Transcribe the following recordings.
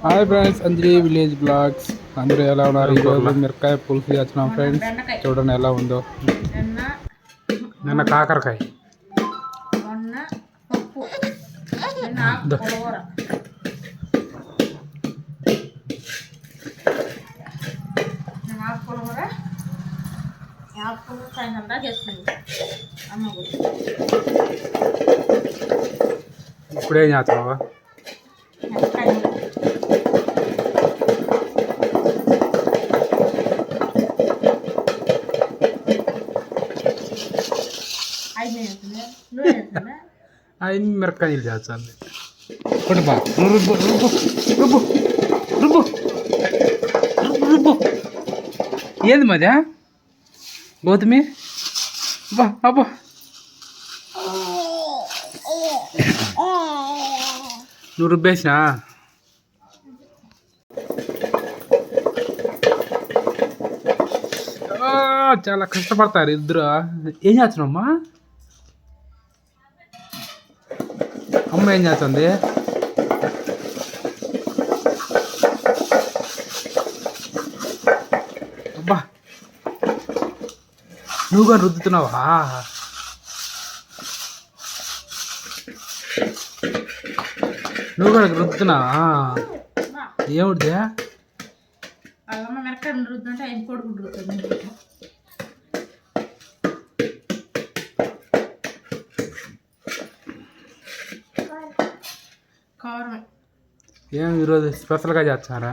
Hi friends, అంజలి village vlogs. అందరూ ఎలా ఉన్నారు? ఈరోజు మిరపకాయ పులుసు చేస్తున్నాం ఫ్రెండ్స్. చూడండి ఎలా ఉందో. నిన్న కాకరకాయ, ఇప్పుడేం చేస్తున్నావా? అవి మిరపకాయలు చేస్తాను. ఇప్పుడు బా రుబ్బు రుబ్బు రుబ్బు రుబ్బు రుబ్బు. ఏంది మధ్య గౌతమి? బా అబ్బా, నువ్వు రుబ్బేసినా? చాలా కష్టపడతారు ఇద్దరు. ఏం చేస్తున్నామ్మా? అమ్మ ఏం చేస్తుంది? అబ్బా, నువ్వు కూడా రుద్దుతున్నావా? నువ్వు కూడా రుద్దుతున్నావా? ఏమిటి? ఏం ఈరోజు స్పెషల్గా చేస్తారా?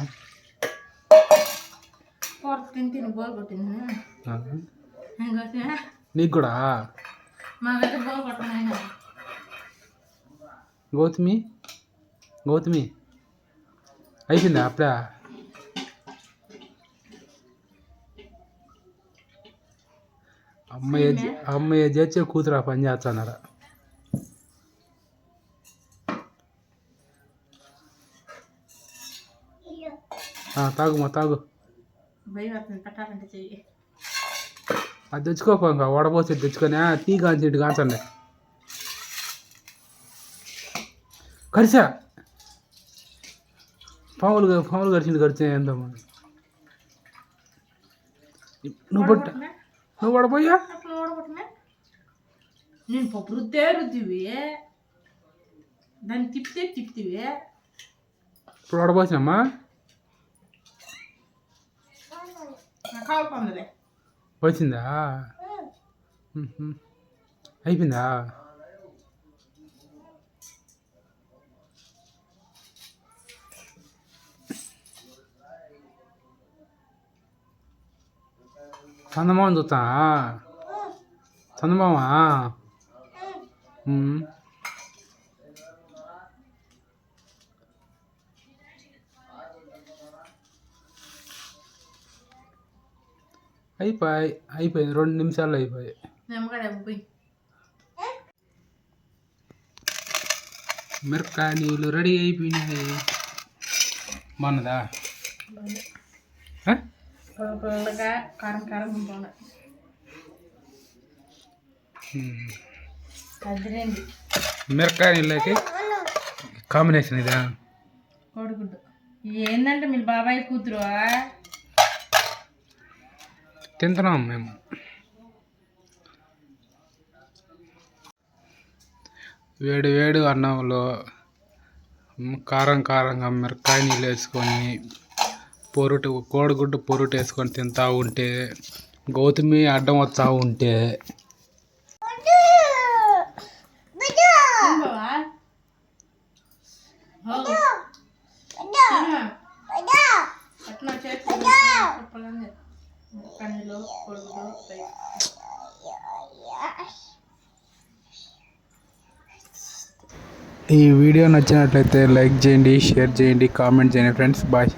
నీకు కూడా? గౌతమి గౌతమి అయిపోయిందా అప్పుడే? అమ్మాయి చేర్చే కూతురు పని చేస్తున్నారా? తాగుమా తాగు. అది తెచ్చుకోపో, ఇంకా వడపోసి తెచ్చుకొని టీ కాంచి ఇటు కాంచండి. కరిసా పాములు కరిచింది. కరిచే ఎంతో నువ్వు వడపోయా? నేను పప్పు రుద్దివి, దాన్ని తిప్పితివి. ఇప్పుడు వడపోసినమ్మా? వచ్చిందా? అయిపోయిందా? చందమామ చూస్తా. చందమామ అయిపోయింది. 2 నిమిషాల్లో అయిపోయాయి. మిరపకాయ నీళ్ళు రెడీ అయిపోయినాయి. బాగున్నదా? మిరపకాయ నీళ్ళకి కాంబినేషన్ ఇదా? కోడిగుడ్డు. ఏంటంటే మీ బాబాయ్ కూతురు తింటున్నాం మేము. వేడి వేడి అన్నంలో కారంగా మిరపకాయ నీళ్ళు వేసుకొని కోడిగుడ్డు పొరుటు వేసుకొని తింటూ ఉంటే, గౌతమి అడ్డం వస్తూ ఉంటే ఈ వీడియో నచ్చినట్లయితే లైక్ చేయండి, షేర్ చేయండి, కామెంట్ చేయండి ఫ్రెండ్స్. బాయ్.